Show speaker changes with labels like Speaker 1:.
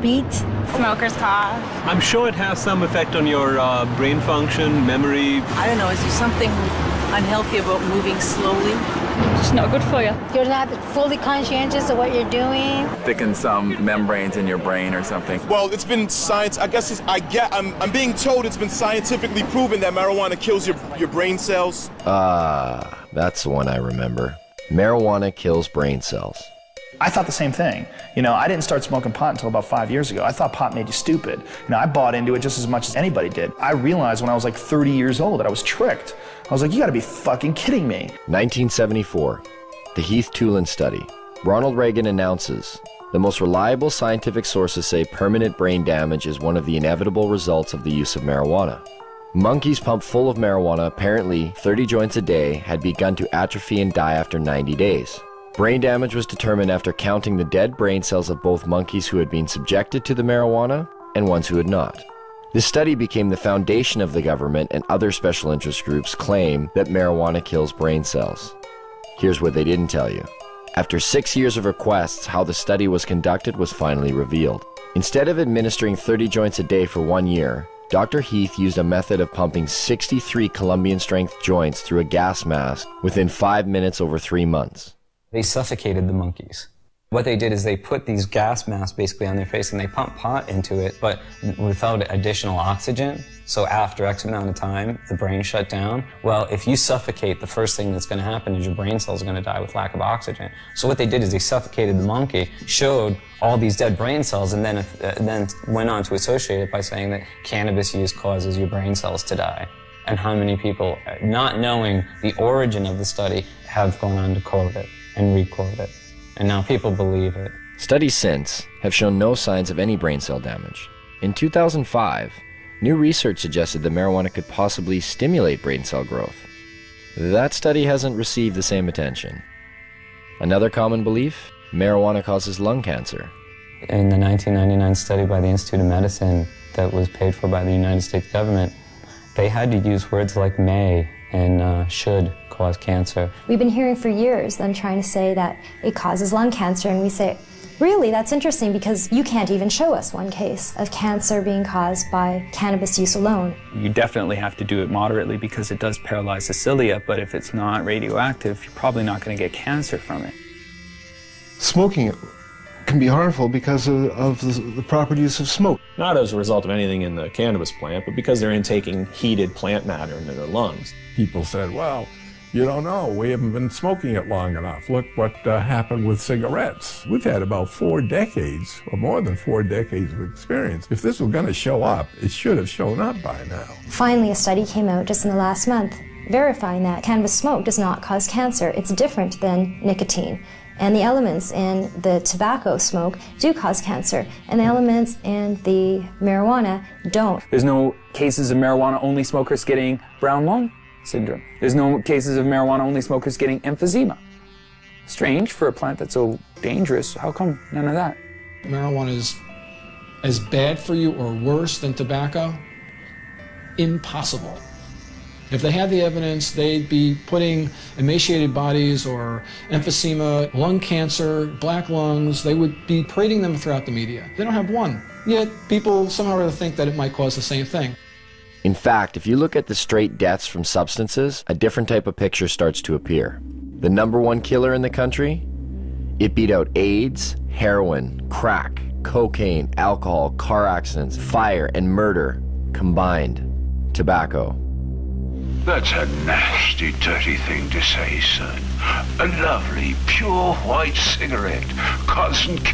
Speaker 1: heartbeat.
Speaker 2: Smoker's cough.
Speaker 3: I'm sure it has some effect on your brain function, memory.
Speaker 4: I don't know, is there something unhealthy about moving slowly?
Speaker 2: It's not good for you.
Speaker 1: You're not fully conscientious of what you're doing.
Speaker 5: Thicken some membranes in your brain or something.
Speaker 6: Well, it's been science. I guess I'm being told it's been scientifically proven that marijuana kills your brain cells.
Speaker 7: That's the one I remember. Marijuana kills brain cells.
Speaker 8: I thought the same thing. I didn't start smoking pot until about 5 years ago. I thought pot made you stupid. I bought into it just as much as anybody did. I realized when I was like 30 years old that I was tricked. I was like, you gotta be fucking kidding me.
Speaker 7: 1974, the Heath-Tulin study. Ronald Reagan announces, the most reliable scientific sources say permanent brain damage is one of the inevitable results of the use of marijuana. Monkeys pumped full of marijuana, apparently 30 joints a day, had begun to atrophy and die after 90 days. Brain damage was determined after counting the dead brain cells of both monkeys who had been subjected to the marijuana and ones who had not. This study became the foundation of the government and other special interest groups' claim that marijuana kills brain cells. Here's what they didn't tell you. After 6 years of requests, how the study was conducted was finally revealed. Instead of administering 30 joints a day for 1 year, Dr. Heath used a method of pumping 63 Colombian-strength joints through a gas mask within 5 minutes over 3 months.
Speaker 9: They suffocated the monkeys. What they did is they put these gas masks basically on their face and they pumped pot into it, but without additional oxygen. So after X amount of time, the brain shut down. Well, if you suffocate, the first thing that's going to happen is your brain cells are going to die with lack of oxygen. So what they did is they suffocated the monkey, showed all these dead brain cells, and then went on to associate it by saying that cannabis use causes your brain cells to die. And how many people, not knowing the origin of the study, have gone on to quote it and re-quote it. And now people believe it.
Speaker 7: Studies since have shown no signs of any brain cell damage. In 2005, new research suggested that marijuana could possibly stimulate brain cell growth. That study hasn't received the same attention. Another common belief, marijuana causes lung cancer.
Speaker 9: In the 1999 study by the Institute of Medicine that was paid for by the United States government, they had to use words like may and should cause cancer.
Speaker 10: We've been hearing for years them trying to say that it causes lung cancer, and we say, really, that's interesting because you can't even show us one case of cancer being caused by cannabis use alone.
Speaker 11: You definitely have to do it moderately because it does paralyze the cilia, but if it's not radioactive, you're probably not going to get cancer from it.
Speaker 12: Smoking can be harmful because of the properties of smoke.
Speaker 13: Not as a result of anything in the cannabis plant, but because they're intaking heated plant matter into their lungs.
Speaker 14: People said, well, you don't know, we haven't been smoking it long enough. Look what happened with cigarettes. We've had about 4 decades, or more than 4 decades of experience. If this was going to show up, it should have shown up by now.
Speaker 10: Finally, a study came out just in the last month verifying that cannabis smoke does not cause cancer. It's different than nicotine. And the elements in the tobacco smoke do cause cancer, and the elements in the marijuana don't.
Speaker 11: There's no cases of marijuana-only smokers getting brown lung syndrome. There's no cases of marijuana-only smokers getting emphysema. Strange for a plant that's so dangerous. How come none of that?
Speaker 15: Marijuana is as bad for you or worse than tobacco? Impossible. If they had the evidence, they'd be putting emaciated bodies or emphysema, lung cancer, black lungs, they would be parading them throughout the media. They don't have one. Yet people somehow or other think that it might cause the same thing.
Speaker 7: In fact, if you look at the straight deaths from substances, a different type of picture starts to appear. The #1 killer in the country? It beat out AIDS, heroin, crack, cocaine, alcohol, car accidents, fire, and murder combined. Tobacco.
Speaker 16: That's a nasty, dirty thing to say, son. A lovely, pure white cigarette, constant